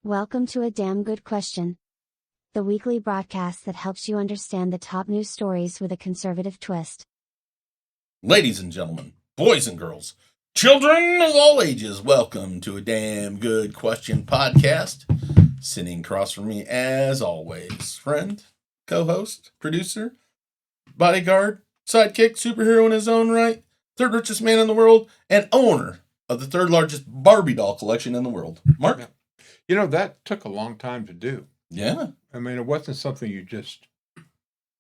Welcome to A Damn Good Question, the weekly broadcast that helps you understand the top news stories with a conservative twist. Ladies and gentlemen, boys and girls, children of all ages, welcome to A Damn Good Question podcast. Sitting across from me, as always, friend, co-host, producer, bodyguard, sidekick, superhero in his own right, third richest man in the world, and owner of the third largest Barbie doll collection in the world. Mark? Yeah. You know, that took a long time to do. Yeah. I mean, it wasn't something you just,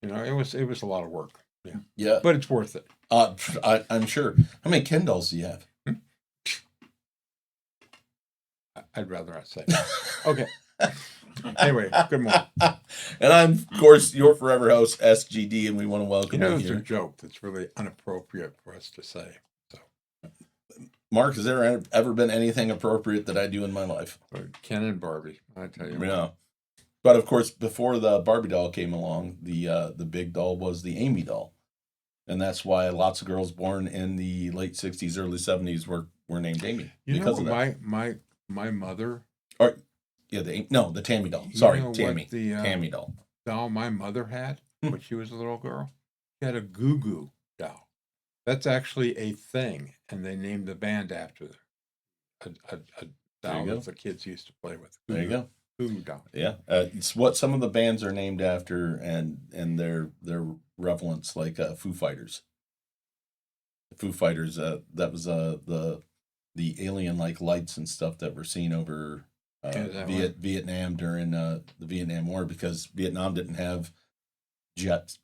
it was a lot of work. Yeah. Yeah. But it's worth it. I'm sure. How many Ken dolls do you have? I'd rather not say. Okay. Anyway, good morning. And I'm, of course, your forever host, SGD, and we want to welcome you It's here. a joke that's really inappropriate for us to say. So, Mark, has there ever been anything appropriate that I do in my life? Ken and Barbie, I tell you. Yeah. But, of course, before the Barbie doll came along, the big doll was the Amy doll. And that's why lots of girls born in the late 60s, early 70s were named Amy. Because of that. My mother... Yeah, the Tammy doll. Sorry, Tammy. The Tammy doll. Doll my mother had when she was a little girl. She had a Goo Goo doll. That's actually a thing, and they named the band after a doll that the kids used to play with. There you go. Goo Goo doll. Yeah, it's what some of the bands are named after, and their relevance, like Foo Fighters. Foo Fighters. That was the alien-like lights and stuff that were seen over. Vietnam during the Vietnam War, because Vietnam didn't have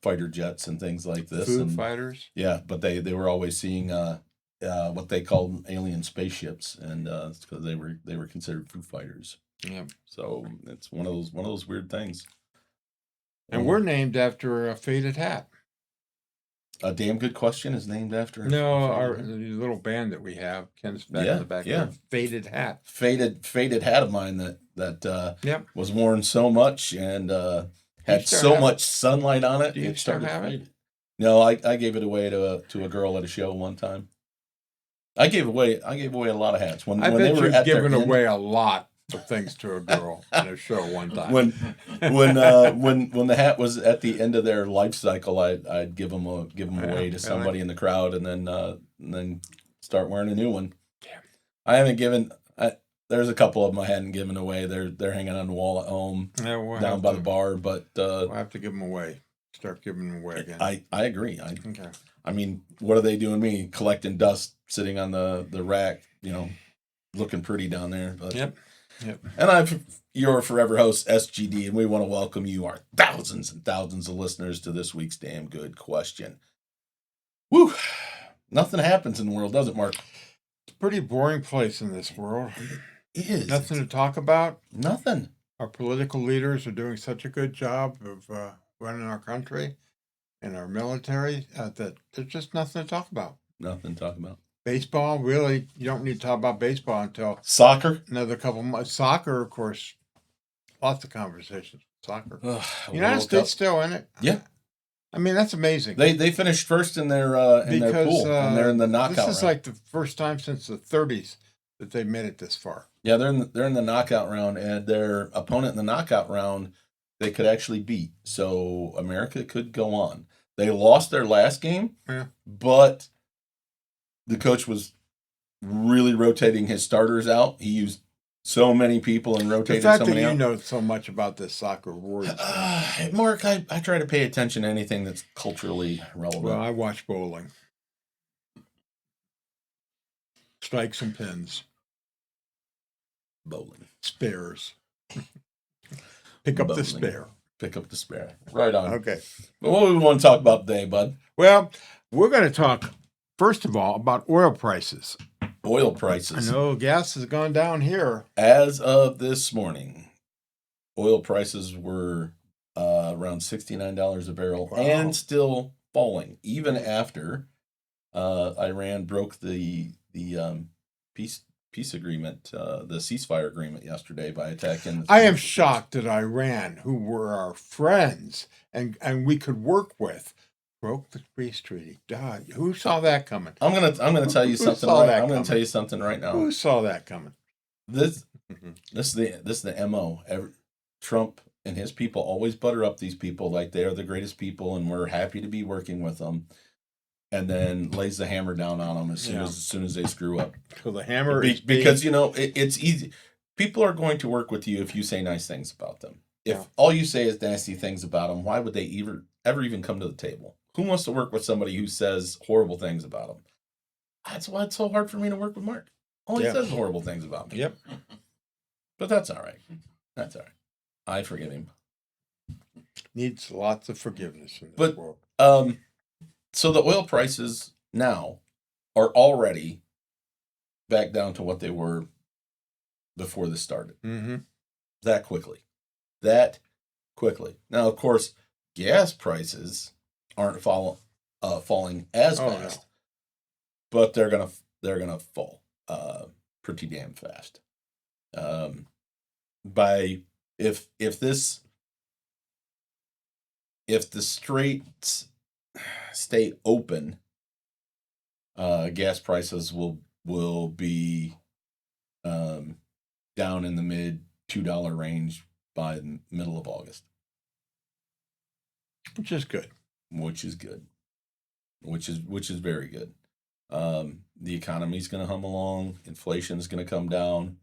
fighter jets and things like this. Foo Fighters? Yeah, but they were always seeing what they called alien spaceships, and it's because they were considered Foo Fighters. Yeah. So it's one of those weird things. And we're named after a faded hat. A Damn Good Question is named after. No, our little band that we have, Ken's back in the back. Yeah, faded hat. Faded hat of mine that was worn so much and had so much sunlight on it. Do you still have it? No, I gave it away to a girl at a show one time. I gave away a lot of hats when I bet they were you've given away a lot of things to a girl at a show one time. When the hat was at the end of their life cycle, I'd give them away to somebody in the crowd, and then start wearing a new one. Yeah. I haven't given. There's a couple of them I hadn't given away. They're hanging on the wall at home, down by the bar. But we'll have to give them away. Start giving them away again. I agree. Okay. I mean, what are they doing? Me collecting dust, sitting on the rack, looking pretty down there. But, Yep. And I'm your forever host, SGD, and we want to welcome you, our thousands and thousands of listeners, to this week's Damn Good Question. Woo! Nothing happens in the world, does it, Mark? It's a pretty boring place in this world. It is. Nothing to talk about. Nothing. Our political leaders are doing such a good job of running our country and our military that there's just nothing to talk about. Nothing to talk about. Baseball, really, you don't need to talk about baseball until soccer. Another couple months. Soccer, of course, lots of conversations. Soccer. United States still in it. Yeah. I mean, that's amazing. They finished first in their pool, and they're in the knockout round. This is like the first time since the 30s that they made it this far. Yeah, they're in the knockout round, and their opponent in the knockout round they could actually beat. So America could go on. They lost their last game, but the coach was really rotating his starters out. He used so many people and rotated so many out. The fact that you know so much about this soccer world. Mark, I try to pay attention to anything that's culturally relevant. Well, I watch bowling. Strikes and pins. Bowling. Spares. Pick up the spare. Pick up the spare. Right on. Okay. But what do we want to talk about today, bud? Well, we're going to talk, first of all, about oil prices. Oil prices. I know gas has gone down here. As of this morning, oil prices were around $69 a barrel. Wow. And still falling, even after Iran broke the peace agreement, the ceasefire agreement yesterday by attacking. I am shocked that Iran, who were our friends and we could work with, broke the peace treaty. God, who saw that coming? I'm gonna tell you something. I'm gonna tell you something right now. Who saw that coming? This This is the MO. Trump and his people always butter up these people like they are the greatest people, and we're happy to be working with them, and then lays the hammer down on them as soon as they screw up. So the hammer because it's easy. People are going to work with you if you say nice things about them. If all you say is nasty things about them, why would they ever even come to the table? Who wants to work with somebody who says horrible things about them? That's why it's so hard for me to work with Mark. All he says horrible things about me. Yep. But that's all right. That's all right. I forgive him. Needs lots of forgiveness in this world. So the oil prices now are already back down to what they were before this started. Mm-hmm. That quickly. Now, of course, gas prices aren't falling as fast, but they're gonna fall pretty damn fast. If the straits stay open, gas prices will be down in the mid $2 range by the middle of August, which is good. Which is very good. The economy's going to hum along. Inflation's going to come down.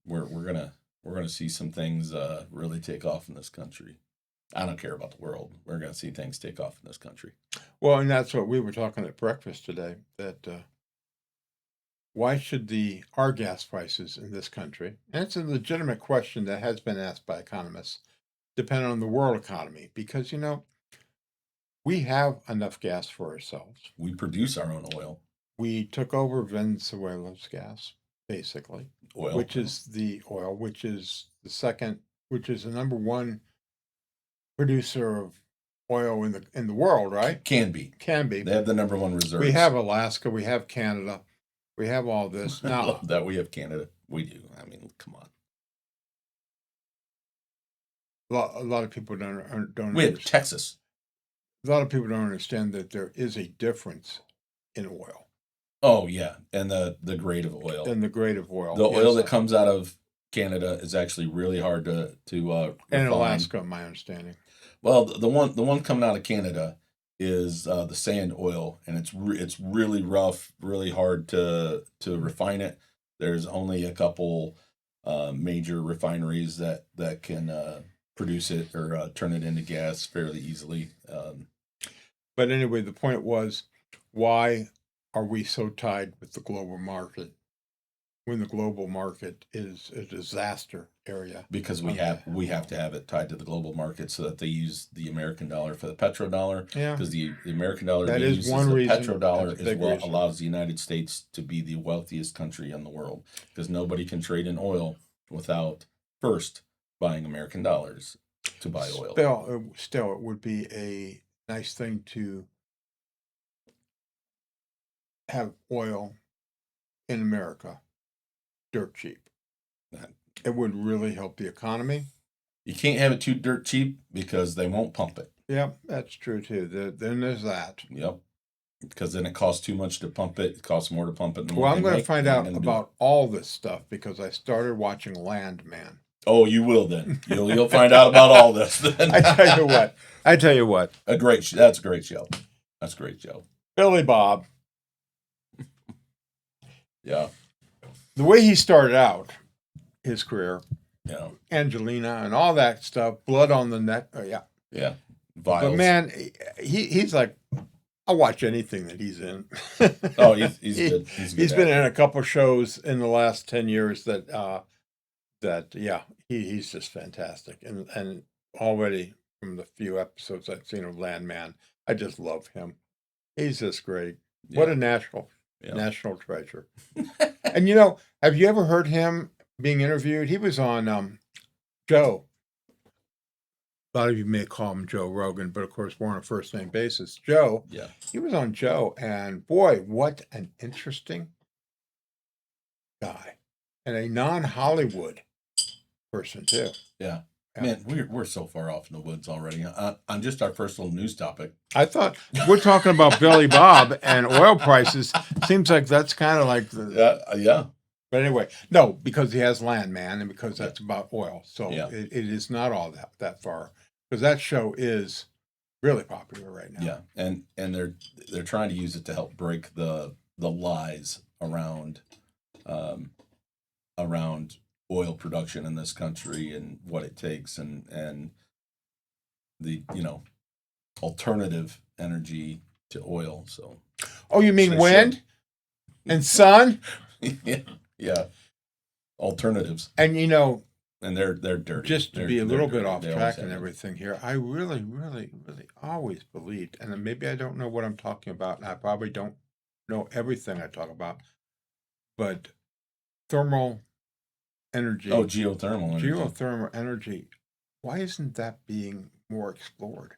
We're gonna see some things really take off in this country. I don't care about the world. We're gonna see things take off in this country. Well, and that's what we were talking at breakfast today. That why should our gas prices in this country, and it's a legitimate question that has been asked by economists, depend on the world economy, because we have enough gas for ourselves. We produce our own oil. We took over Venezuela's gas, basically. Oil. Which is the number one producer of oil in the world, right? Can be. They have the number one reserves. We have Alaska, we have Canada, we have all this. Now I love that we have Canada. We do. I mean, come on. A lot of people don't We have Texas. A lot of people don't understand that there is a difference in oil. Oh yeah, and the grade of oil. And the grade of oil. The oil that comes out of Canada is actually really hard to refine. And Alaska, my understanding. Well, the one coming out of Canada is the sand oil, and it's really rough, really hard to refine it. There's only a couple major refineries that can produce it or turn it into gas fairly easily. But anyway, the point was, why are we so tied with the global market when the global market is a disaster area? Because we have to have it tied to the global market so that they use the American dollar for the petrodollar. Yeah. Because the American dollar that being is used one as the reason. petrodollar is what reason. allows the United States to be the wealthiest country in the world. Because nobody can trade in oil without first buying American dollars to buy oil. Still, it would be a nice thing to have oil in America dirt cheap. It would really help the economy. You can't have it too dirt cheap because they won't pump it. Yep, that's true too. Then there's that. Yep. Because then it costs too much to pump it. It costs more to pump it. Well, I'm going to find out about all this stuff because I started watching Landman. Oh, you will then. You'll find out about all this then. I tell you what. That's a great show. That's a great show. Billy Bob. Yeah. The way he started out his career, Yeah. Angelina and all that stuff, blood on the neck. Yeah. Yeah. Vials. But man, he's like, I'll watch anything that he's in. Oh, he's good. He's been in a couple shows in the last 10 years he's just fantastic. And already from the few episodes I've seen of Landman, I just love him. He's just great. Yeah. What a national treasure. And have you ever heard him being interviewed? He was on Joe. A lot of you may call him Joe Rogan, but of course we're on a first name basis. Joe. Yeah. He was on Joe, and boy, what an interesting guy. And a non-Hollywood person too. Yeah. Man, we're so far off in the woods already. On just our first little news topic. I thought we're talking about Billy Bob and oil prices. Seems like that's kind of like yeah. But anyway, no, because he has Landman, and because that's about oil. So Yeah. it is not all that far. Because that show is really popular right now. Yeah, and they're trying to use it to help break the lies around around oil production in this country and what it takes, and the alternative energy to oil. So Oh, you mean They wind and sun? yeah, alternatives, And and they're dirty. just to be a They're little bit dirty. off They always track have and been. everything here, I really, really, really always believed, and maybe I don't know what I'm talking about, and I probably don't know everything I talk about, but thermal energy, Oh, geothermal energy. geothermal energy, why isn't that being more explored?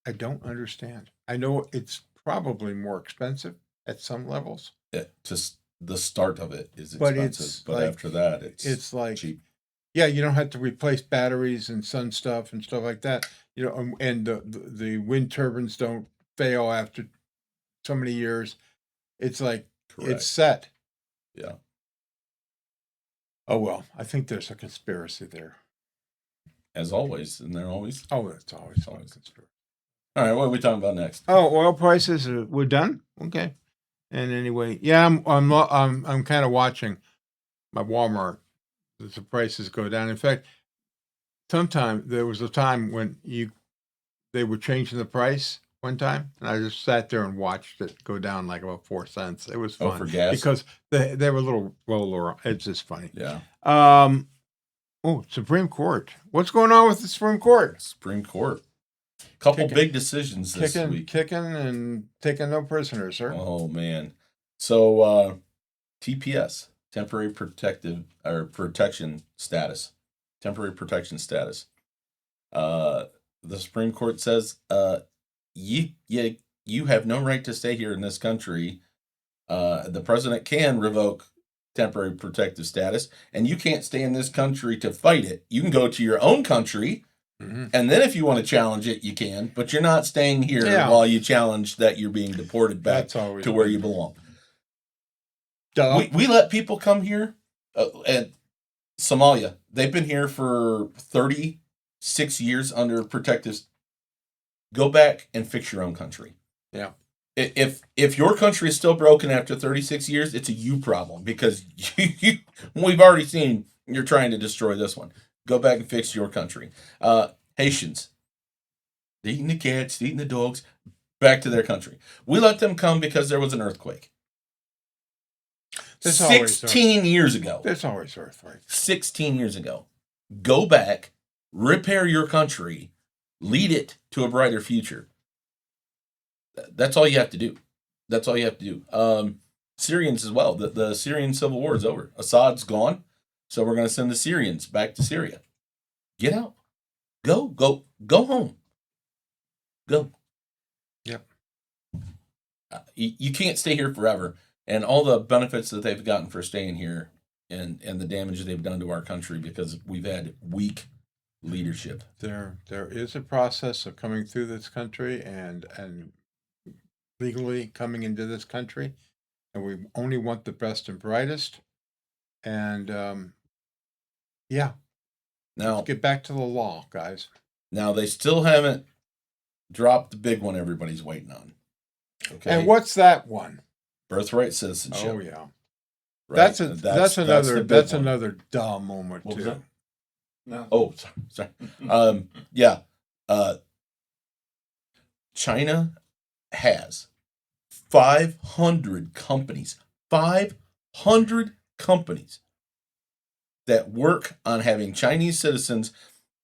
I don't understand. I know it's probably more expensive at some levels, Just the start of it is but expensive, it's but like after that, it's like cheap. yeah, you don't have to replace batteries and sun stuff and stuff like that. And the wind turbines don't fail after so many years. It's like Correct. it's set. Yeah. Oh well, I think there's a conspiracy there. As always, and they're always. Oh, it's always a Always. conspiracy. All right, what are we talking about next? Oh, oil prices we're done. Okay. And anyway, yeah, I'm kind of watching my Walmart. The prices go down. In fact, sometime there was a time when they were changing the price one time, and I just sat there and watched it go down like about 4 cents. It was Oh, fun for gas? because they were a little lower. It's just funny. Yeah. Oh, Supreme Court. What's going on with the Supreme Court? Supreme Court. Couple Kicking- big decisions this week. Kicking and taking no prisoners, sir. Oh man. So TPS, temporary protective or protection status. Temporary protection status. The Supreme Court says you have no right to stay here in this country. The president can revoke temporary protective status, and you can't stay in this country to fight it. You can go to your own country, and then if you want to challenge it, you can, but you're not staying here while you challenge that you're being deported back to where you belong. Duh. We let people come here at Somalia. They've been here for 36 years under protective. Go back and fix your own country. Yeah. If your country is still broken after 36 years, it's a you problem because we've already seen you're trying to destroy this one. Go back and fix your country. Haitians, they're eating the cats, they're eating the dogs, back to their country. We let them come because there was an earthquake. 16 years ago. There's always earthquakes. 16 years ago. Go back, repair your country, lead it to a brighter future. That's all you have to do. That's all you have to do. Syrians as well. The Syrian civil war is over. Assad's gone, so we're going to send the Syrians back to Syria. Get out. Go home. Go. Yep. You can't stay here forever. And all the benefits that they've gotten for staying here and the damage they've done to our country because we've had weak leadership. There is a process of coming through this country and legally coming into this country, and we only want the best and brightest. And yeah, Now let's get back to the law, guys. Now they still haven't dropped the big one everybody's waiting on. Okay. And what's that one? Birthright citizenship. Oh yeah, Right? that's another dumb moment What too. was that? No. Oh, sorry. Yeah. China has 500 companies. 500 companies that work on having Chinese citizens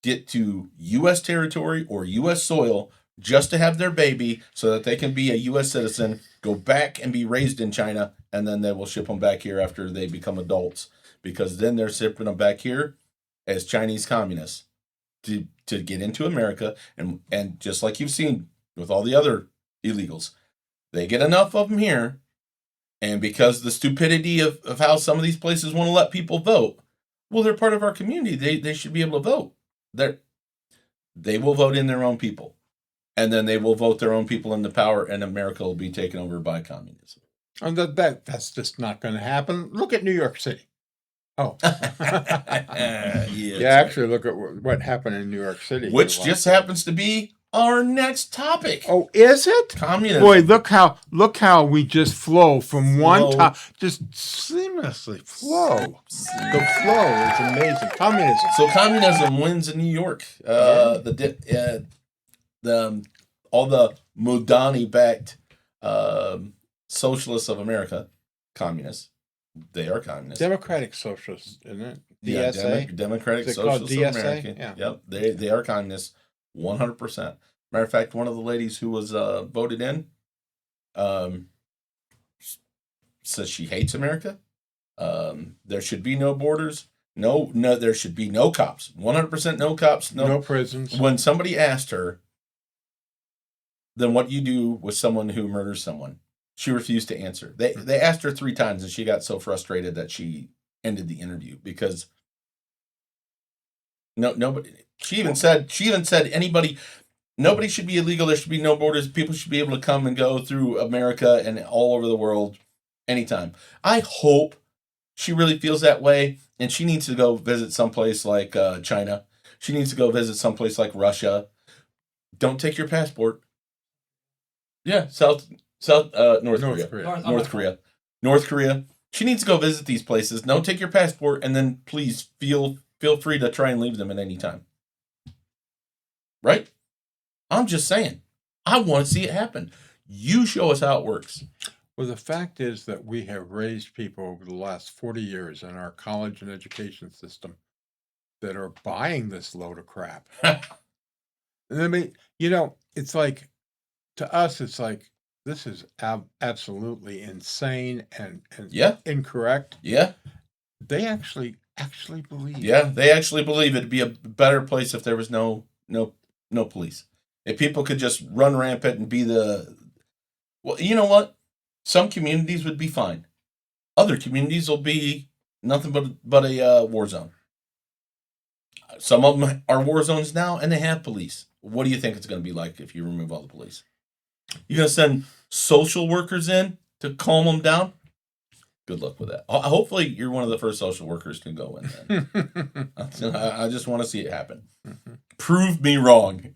get to U.S. territory or U.S. soil just to have their baby so that they can be a U.S. citizen, go back and be raised in China, and then they will ship them back here after they become adults. Because then they're shipping them back here as Chinese communists to get into America. And just like you've seen with all the other illegals, they get enough of them here. And because the stupidity of how some of these places want to let people vote, well, they're part of our community. They should be able to vote. They will vote in their own people. And then they will vote their own people into power, and America will be taken over by communism. And that's just not going to happen. Look at New York City. Oh. Yeah, Actually, look at what happened in New York City. which just happens to be our next topic. Oh, is it? Communism. Boy, look how we just flow from one Flow. top, just seamlessly flow. The flow is amazing. Communism. So communism wins in New York. All the Modani-backed socialists of America, communists. They are communists. Democratic Socialists, isn't it? Yeah, DSA. Democratic Is it called Socialists of DSA? America. Yeah. Yep, they are communists, 100%. Matter of fact, one of the ladies who was voted in, says she hates America. There should be no borders. No, there should be no cops. 100% no cops. No prisons. When somebody asked her, then what do you do with someone who murders someone? She refused to answer. They asked her 3 times, and she got so frustrated that she ended the interview because nobody. She even said nobody should be illegal. There should be no borders. People should be able to come and go through America and all over the world anytime. I hope she really feels that way, and she needs to go visit someplace like China. She needs to go visit someplace like Russia. Don't take your passport. Yeah, North Korea. North Korea. She needs to go visit these places. Don't take your passport, and then please feel free to try and leave them at any time. Right? I'm just saying. I want to see it happen. You show us how it works. Well, the fact is that we have raised people over the last 40 years in our college and education system that are buying this load of crap. And I mean, it's like, to us, it's like, this is absolutely insane and incorrect. Yeah. They actually believe. Yeah, they actually believe it'd be a better place if there was no police. If people could just run rampant and be well, you know what? Some communities would be fine. Other communities will be nothing but a war zone. Some of them are war zones now, and they have police. What do you think it's going to be like if you remove all the police? You're going to send social workers in to calm them down? Good luck with that. Hopefully, you're one of the first social workers to go in then. I just want to see it happen. Prove me wrong.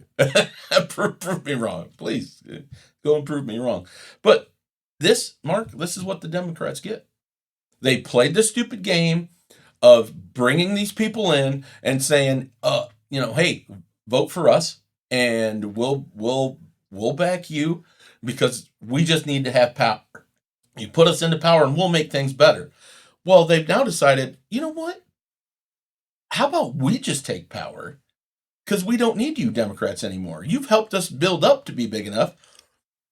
Prove me wrong. Please, go and prove me wrong. But Mark, this is what the Democrats get. They played the stupid game of bringing these people in and saying, hey, vote for us, and we'll back you because we just need to have power. You put us into power and we'll make things better. Well, they've now decided, you know what? How about we just take power? Because we don't need you Democrats anymore. You've helped us build up to be big enough.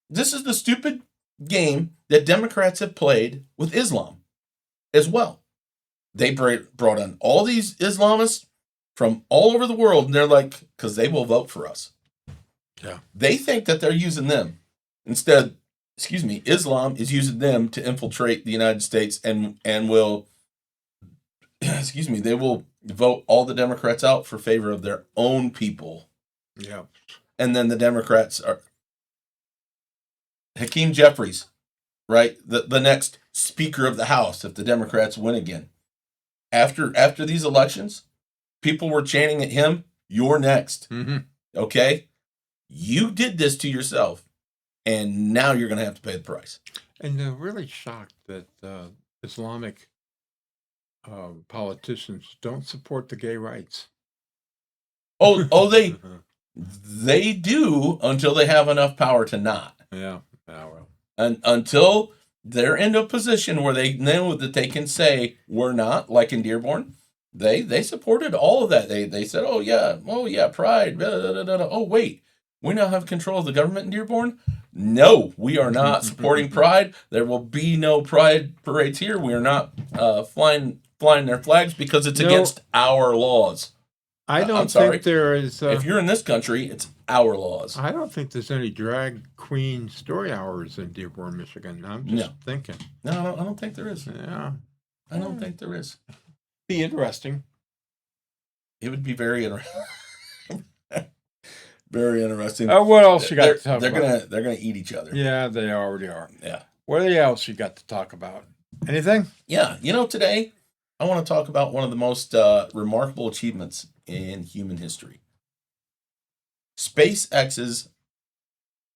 This is the stupid game that Democrats have played with Islam as well. They brought in all these Islamists from all over the world, and they're like, because they will vote for us. Yeah. They think that they're using them. Instead, Islam is using them to infiltrate the United States and will, they will vote all the Democrats out for favor of their own people. Yeah. And then the Democrats are Hakeem Jeffries, right? The next Speaker of the House if the Democrats win again. After these elections, people were chanting at him, "You're next." Mm-hmm. Okay? You did this to yourself, and now you're going to have to pay the price. And they're really shocked that Islamic politicians don't support the gay rights. They do until they have enough power to not. Yeah. Well. And until they're in a position where they know that they can say we're not, like in Dearborn, they supported all of that. They said, oh yeah, pride. Blah, blah, blah, blah. Oh wait, we now have control of the government in Dearborn. No, we are not supporting pride. There will be no pride parades here. We are not flying their flags because it's against our laws. I don't think there is. If you're in this country, it's our laws. I don't think there's any drag queen story hours in Dearborn, Michigan. I'm just thinking. No, I don't think there is. Yeah. I don't think there is. Be interesting. It would be very interesting. Very interesting. What else you got to talk about? They're gonna eat each other. Yeah, they already are. Yeah. What else you got to talk about? Anything? Yeah, today I want to talk about one of the most remarkable achievements in human history. SpaceX's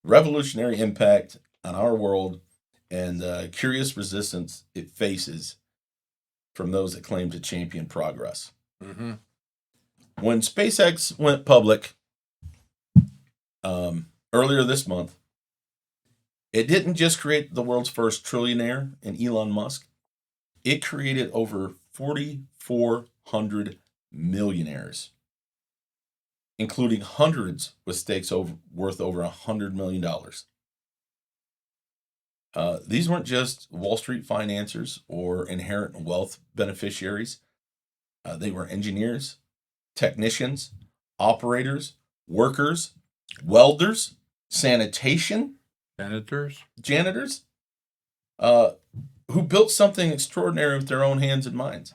revolutionary impact on our world and the curious resistance it faces from those that claim to champion progress. Mm-hmm. When SpaceX went public earlier this month, it didn't just create the world's first trillionaire in Elon Musk. It created over 4,400 millionaires, including hundreds with stakes worth over $100 million. These weren't just Wall Street financiers or inherent wealth beneficiaries. They were engineers, technicians, operators, workers, welders, janitors, who built something extraordinary with their own hands and minds.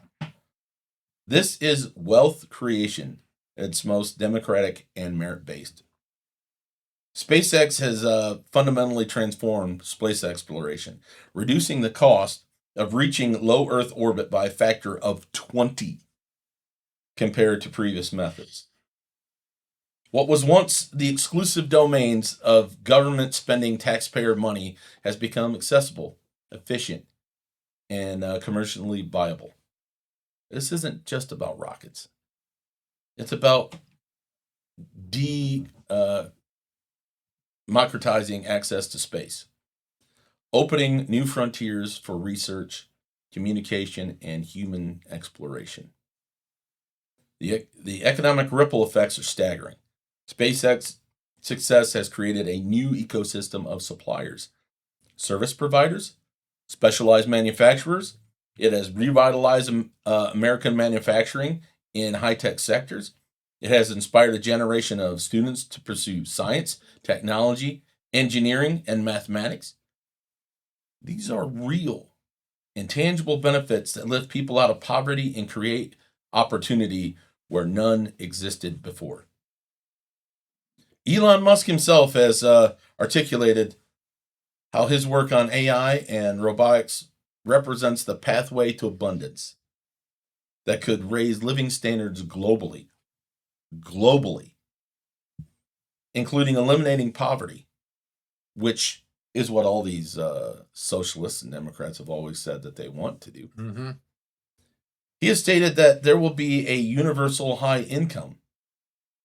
This is wealth creation at its most democratic and merit-based. SpaceX has fundamentally transformed space exploration, reducing the cost of reaching low Earth orbit by a factor of 20 compared to previous methods. What was once the exclusive domains of government spending taxpayer money has become accessible, efficient, and commercially viable. This isn't just about rockets. It's about democratizing access to space, opening new frontiers for research, communication, and human exploration. The economic ripple effects are staggering. SpaceX success has created a new ecosystem of suppliers, service providers, specialized manufacturers. It has revitalized American manufacturing in high-tech sectors. It has inspired a generation of students to pursue science, technology, engineering, and mathematics. These are real and tangible benefits that lift people out of poverty and create opportunity where none existed before. Elon Musk himself has articulated how his work on AI and robotics represents the pathway to abundance that could raise living standards globally, including eliminating poverty, which is what all these socialists and Democrats have always said that they want to do. Mm-hmm. He has stated that there will be a universal high income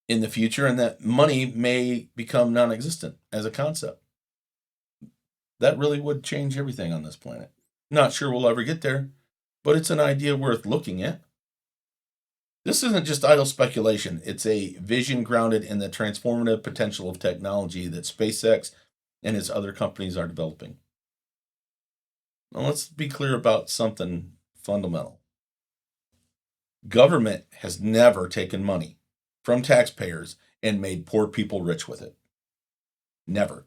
in the future and that money may become non-existent as a concept. That really would change everything on this planet. Not sure we'll ever get there, but it's an idea worth looking at. This isn't just idle speculation. It's a vision grounded in the transformative potential of technology that SpaceX and its other companies are developing. Now, let's be clear about something fundamental. Government has never taken money from taxpayers and made poor people rich with it. Never.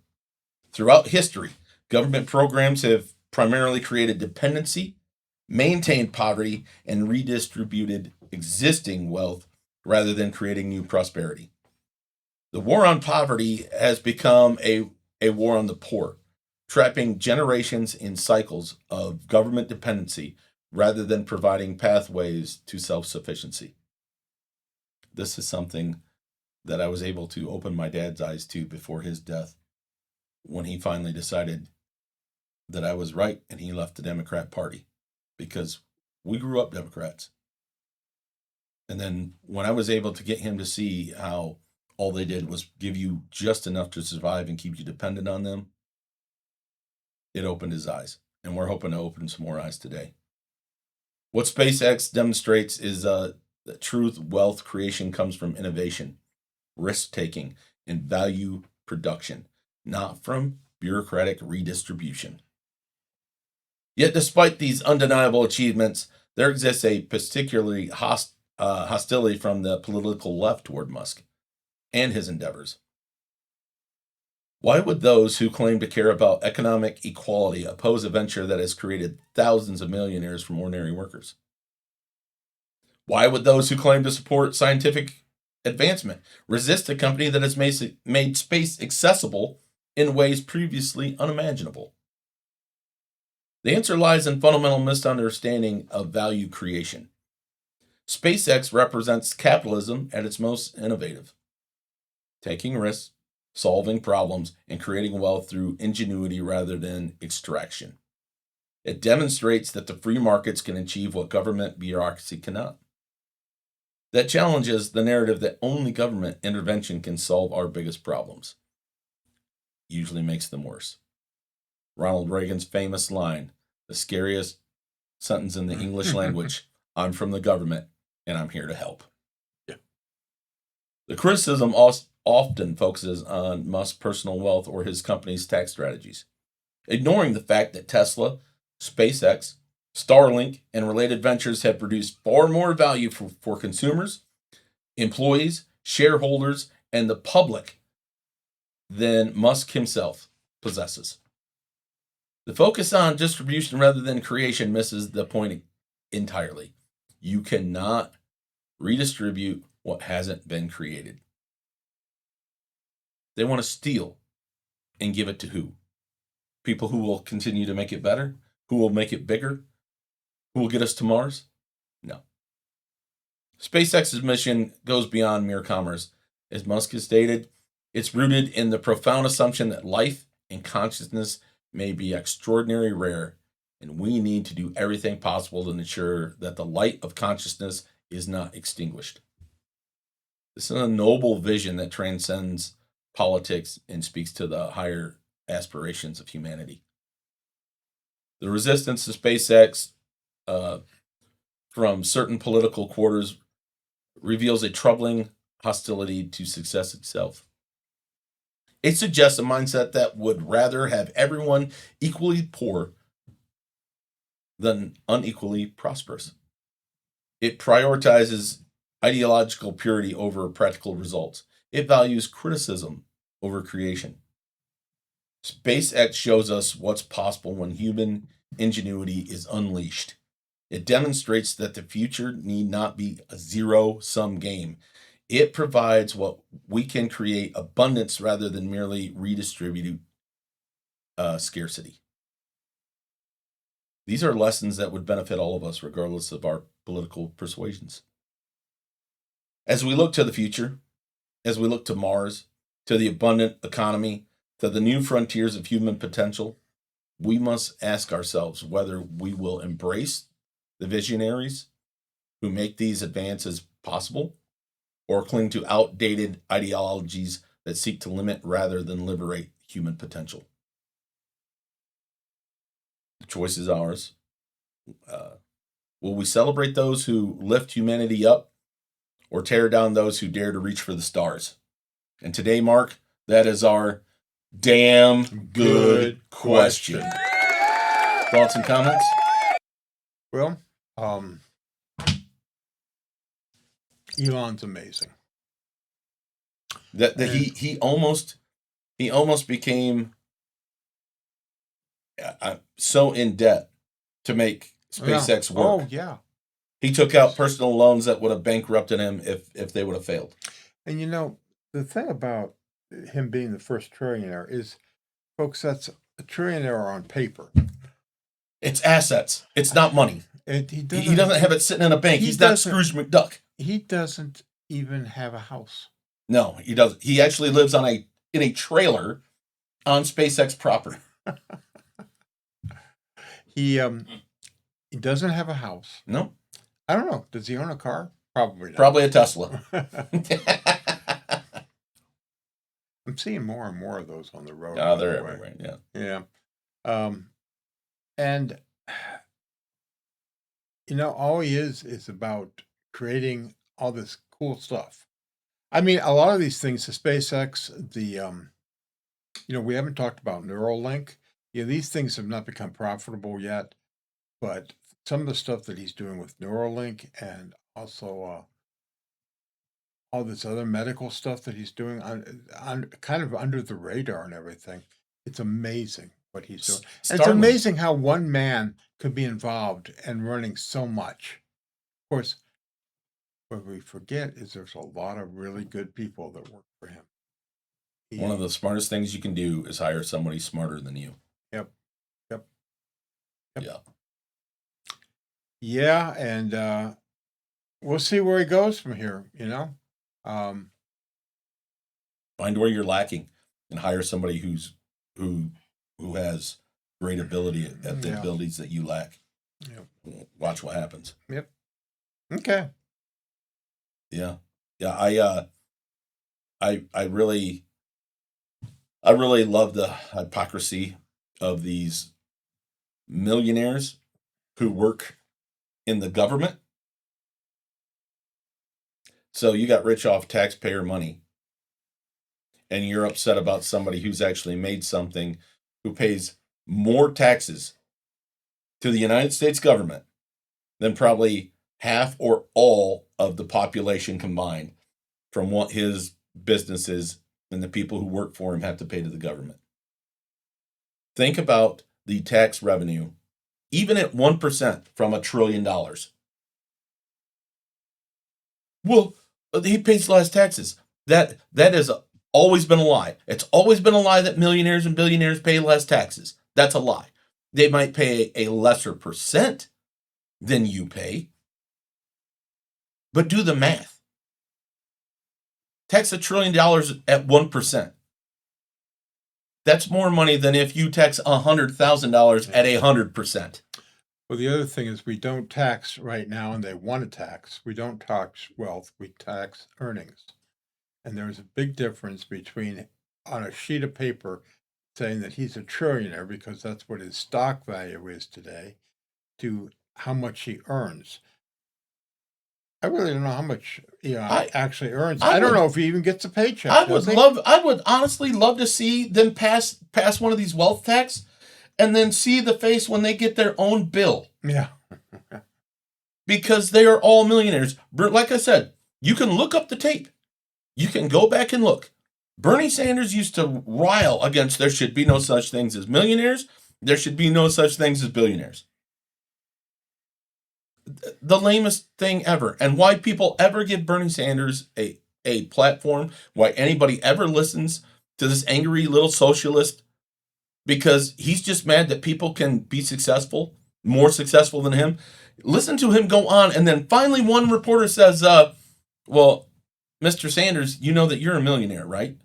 Throughout history, government programs have primarily created dependency, maintained poverty, and redistributed existing wealth rather than creating new prosperity. The war on poverty has become a war on the poor, trapping generations in cycles of government dependency rather than providing pathways to self-sufficiency. This is something that I was able to open my dad's eyes to before his death, when he finally decided that I was right and he left the Democrat Party, because we grew up Democrats. And then when I was able to get him to see how all they did was give you just enough to survive and keep you dependent on them, it opened his eyes. And we're hoping to open some more eyes today. What SpaceX demonstrates is that truth wealth creation comes from innovation, risk-taking, and value production, not from bureaucratic redistribution. Yet despite these undeniable achievements, there exists a particularly hostility from the political left toward Musk and his endeavors. Why would those who claim to care about economic equality oppose a venture that has created thousands of millionaires from ordinary workers? Why would those who claim to support scientific advancement resist a company that has made space accessible in ways previously unimaginable? The answer lies in fundamental misunderstanding of value creation. SpaceX represents capitalism at its most innovative, taking risks, solving problems, and creating wealth through ingenuity rather than extraction. It demonstrates that the free markets can achieve what government bureaucracy cannot. That challenges the narrative that only government intervention can solve our biggest problems. Usually makes them worse. Ronald Reagan's famous line, the scariest sentence in the English language, I'm from the government and I'm here to help. Yeah. The criticism often focuses on Musk's personal wealth or his company's tax strategies, ignoring the fact that Tesla, SpaceX, Starlink, and related ventures have produced far more value for consumers, employees, shareholders, and the public than Musk himself possesses. The focus on distribution rather than creation misses the point entirely. You cannot redistribute what hasn't been created. They want to steal and give it to who? People who will continue to make it better? Who will make it bigger? Who will get us to Mars? No. SpaceX's mission goes beyond mere commerce. As Musk has stated, it's rooted in the profound assumption that life and consciousness may be extraordinarily rare, and we need to do everything possible to ensure that the light of consciousness is not extinguished. This is a noble vision that transcends politics and speaks to the higher aspirations of humanity. The resistance to SpaceX from certain political quarters reveals a troubling hostility to success itself. It suggests a mindset that would rather have everyone equally poor than unequally prosperous. It prioritizes ideological purity over practical results. It values criticism over creation. SpaceX shows us what's possible when human ingenuity is unleashed. It demonstrates that the future need not be a zero-sum game. It provides what we can create abundance rather than merely redistribute scarcity. These are lessons that would benefit all of us, regardless of our political persuasions. As we look to the future, as we look to Mars, to the abundant economy, to the new frontiers of human potential, we must ask ourselves whether we will embrace the visionaries who make these advances possible, or cling to outdated ideologies that seek to limit rather than liberate human potential. The choice is ours. Will we celebrate those who lift humanity up, or tear down those who dare to reach for the stars? And today, Mark, that is our damn good question. Thoughts and comments? Well, Elon's amazing. That he almost became so in debt to make SpaceX work. Oh yeah. He took out personal loans that would have bankrupted him if they would have failed. And you know, the thing about him being the first trillionaire is, folks, that's a trillionaire on paper. It's assets. It's not money. He doesn't have it sitting in a bank. He's not Scrooge McDuck. He doesn't even have a house. No, he doesn't. He actually lives in a trailer on SpaceX property. He doesn't have a house. No. I don't know. Does he own a car? Probably not. Probably a Tesla. I'm seeing more and more of those on the road. Oh, they're everywhere. Yeah. Yeah. And all he is about creating all this cool stuff. I mean, a lot of these things, the SpaceX, we haven't talked about Neuralink. Yeah, these things have not become profitable yet, but some of the stuff that he's doing with Neuralink, and also all this other medical stuff that he's doing on kind of under the radar and everything, it's amazing what he's doing. And it's amazing how one man could be involved and running so much. Of course, what we forget is there's a lot of really good people that work for him. One of the smartest things you can do is hire somebody smarter than you. Yep. Yeah. Yeah, and we'll see where he goes from here, Um, Find where you're lacking and hire somebody who has great ability at the Yeah. abilities that you lack. Yep. Watch what happens. Yep. Okay. Yeah. Yeah. I really love the hypocrisy of these millionaires who work in the government. So you got rich off taxpayer money, and you're upset about somebody who's actually made something, who pays more taxes to the United States government than probably half or all of the population combined from what his businesses and the people who work for him have to pay to the government. Think about the tax revenue, even at 1% from $1 trillion. Well, he pays less taxes. That has always been a lie. It's always been a lie that millionaires and billionaires pay less taxes. That's a lie. They might pay a lesser percent than you pay, but do the math. Tax $1 trillion at 1%. That's more money than if you tax $100,000 at 100%. Well, the other thing is we don't tax right now, and they want to tax. We don't tax wealth, we tax earnings. And there's a big difference between on a sheet of paper saying that he's a trillionaire because that's what his stock value is today, to how much he earns. I really don't know how much he actually earns. I don't know if he even gets a paycheck. I would honestly love to see them pass one of these wealth tax and then see the face when they get their own bill. Yeah. Because they are all millionaires. Like I said, you can look up the tape. You can go back and look. Bernie Sanders used to rile against there should be no such things as millionaires. There should be no such things as billionaires. The lamest thing ever. And why people ever give Bernie Sanders a platform, why anybody ever listens to this angry little socialist, because he's just mad that people can be successful, more successful than him. Listen to him go on, and then finally one reporter says, well, Mr. Sanders, you know that you're a millionaire, right?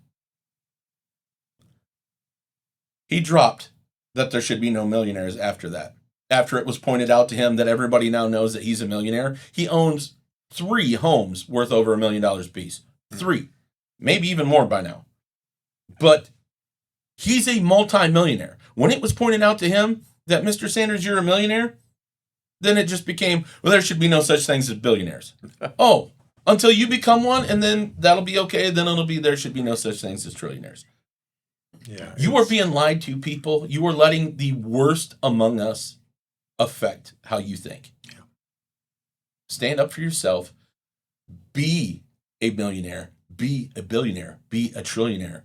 He dropped that there should be no millionaires after that. After it was pointed out to him that everybody now knows that he's a millionaire. He owns 3 homes worth over $1 million apiece. 3. Maybe even more by now. But he's a multi-millionaire. When it was pointed out to him that, Mr. Sanders, you're a millionaire, then it just became, well, there should be no such things as billionaires. Oh, until you become one, and then that'll be okay. Then it'll be, there should be no such things as trillionaires. Yeah. You are being lied to, people. You are letting the worst among us affect how you think. Yeah. Stand up for yourself. Be a millionaire. Be a billionaire. Be a trillionaire.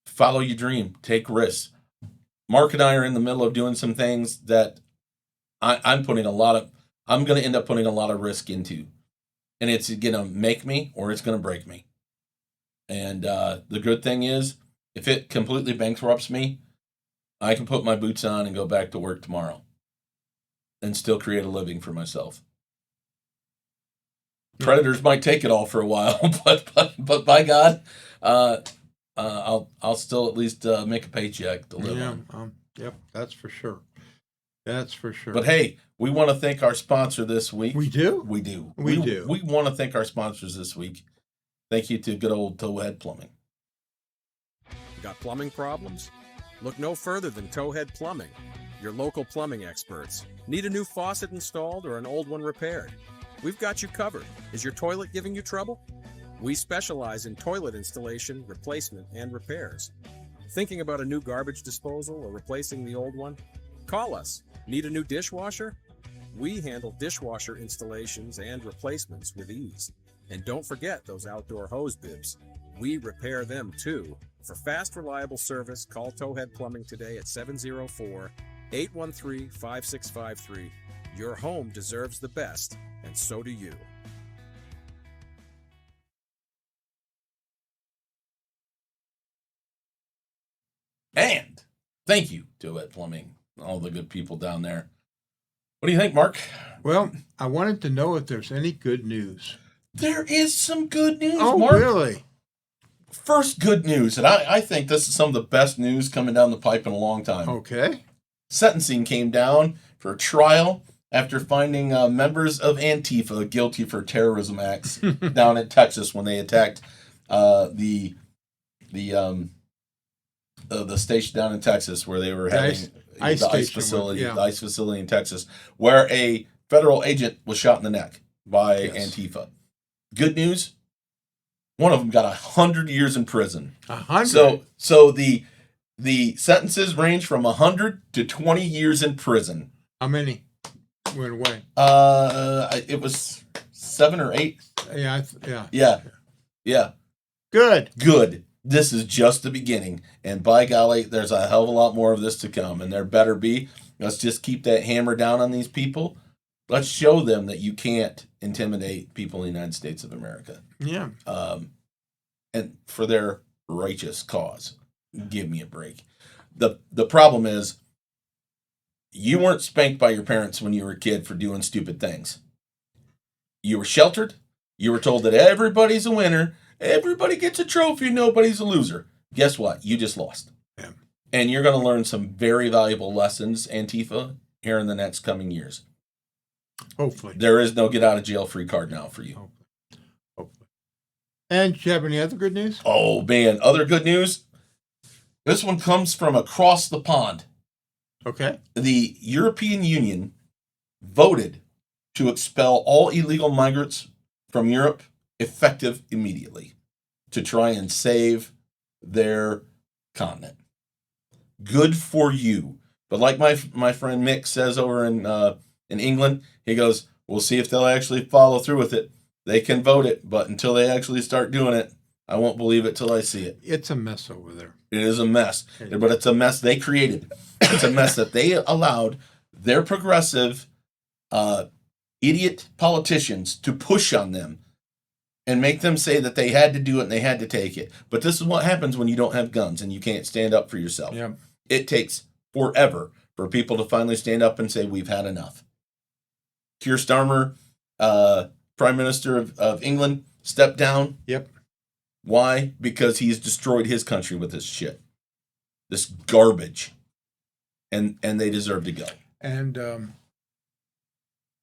Follow your dream. Take risks. Mark and I are in the middle of doing some things that I'm going to end up putting a lot of risk into. And it's going to make me or it's going to break me. And the good thing is, if it completely bankrupts me, I can put my boots on and go back to work tomorrow and still create a living for myself. Creditors might take it all for a while, but by God, I'll still at least make a paycheck to live on. Yep, that's for sure. That's for sure. But hey, we want to thank our sponsor this week. We do? We do. We do. We want to thank our sponsors this week. Thank you to good old Towhead Plumbing. Got plumbing problems? Look no further than Towhead Plumbing, your local plumbing experts. Need a new faucet installed or an old one repaired? We've got you covered. Is your toilet giving you trouble? We specialize in toilet installation, replacement, and repairs. Thinking about a new garbage disposal or replacing the old one? Call us. Need a new dishwasher? We handle dishwasher installations and replacements with ease. And don't forget those outdoor hose bibs. We repair them too. For fast, reliable service, call Towhead Plumbing today at 704-813-5653. Your home deserves the best, and so do you. And thank you, Towhead Plumbing, all the good people down there. What do you think, Mark? Well, I wanted to know if there's any good news. There is some good news, Oh, Mark. really? First good news, and I think this is some of the best news coming down the pipe in a long time. Okay. Sentencing came down for trial after finding members of Antifa guilty for terrorism acts down in Texas when they attacked the station down in Texas where they were having ICE the ICE station, facility, yeah. the ICE facility in Texas, where a federal agent was shot in the neck by Yes. Antifa. Good news, one of them got 100 years in prison. 100. So the sentences range from 100 to 20 years in prison. How many went away? It was 7 or 8. Yeah. Yeah. Good. Good. This is just the beginning, and by golly, there's a hell of a lot more of this to come, and there better be. Let's just keep that hammer down on these people. Let's show them that you can't intimidate people in the United States of America, Yeah. and for their righteous cause. Give me a break. The problem is, you weren't spanked by your parents when you were a kid for doing stupid things. You were sheltered. You were told that everybody's a winner. Everybody gets a trophy. Nobody's a loser. Guess what? You just lost. Yeah. And you're going to learn some very valuable lessons, Antifa, here in the next coming years. Hopefully. There is no get out of jail free card now for you. Hopefully. And do you have any other good news? Oh, man. Other good news? This one comes from across the pond. Okay. The European Union voted to expel all illegal migrants from Europe effective immediately to try and save their continent. Good for you. But like my friend Mick says over in England, he goes, we'll see if they'll actually follow through with it. They can vote it, but until they actually start doing it, I won't believe it till I see it. It's a mess over there. It is a mess, but it's a mess they created. It's a mess that they allowed their progressive, idiot politicians to push on them and make them say that they had to do it and they had to take it. But this is what happens when you don't have guns and you can't stand up for yourself. Yeah. It takes forever for people to finally stand up and say, we've had enough. Keir Starmer, Prime Minister of England, stepped down. Yep. Why? Because he's destroyed his country with this shit. This garbage. And they deserve to go. And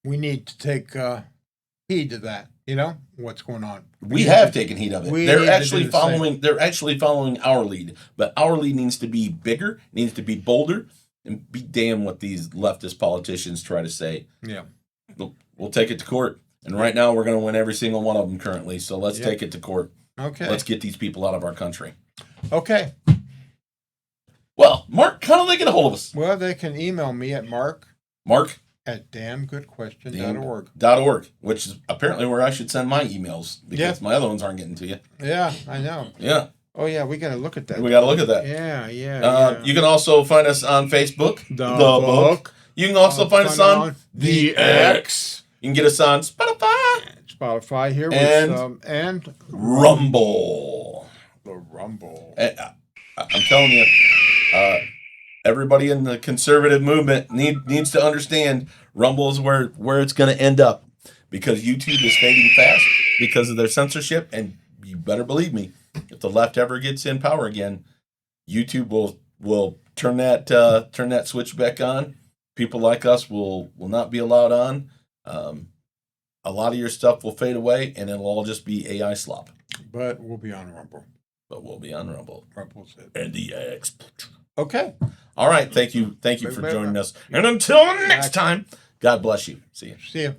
we need to take heed to that. You know what's going on. We have taken heed of it. We They're need to actually do the same. following. They're actually following our lead, but our lead needs to be bigger, needs to be bolder, and be damn what these leftist politicians try to say. Yeah. We'll take it to court, and right now we're going to win every single one of them currently. So let's Yep. take it to court. Okay. Let's get these people out of our country. Okay. Well, Mark, how do they get a hold of us? Well, they can email me at mark@damngoodquestion.org. .org, which is apparently where I should send my emails because my other ones aren't getting to you. Yeah, I know. Yeah, Oh yeah, we got to look at that. we got to look at that. Yeah. You can also find us on Facebook, The Book. You can also find us on the X. You can get us on Spotify here and Rumble. the Rumble. I'm telling you, everybody in the conservative movement needs to understand Rumble is where it's going to end up because YouTube is fading fast because of their censorship. And you better believe me, if the left ever gets in power again, YouTube will turn that switch back on. People like us will not be allowed on. A lot of your stuff will fade away, and it'll all just be AI slop. But we'll be on Rumble. But we'll be on Rumble. Rumble's it. And the X. Okay. All right. Thank you for joining us. And until next time, God bless you. See you. See you.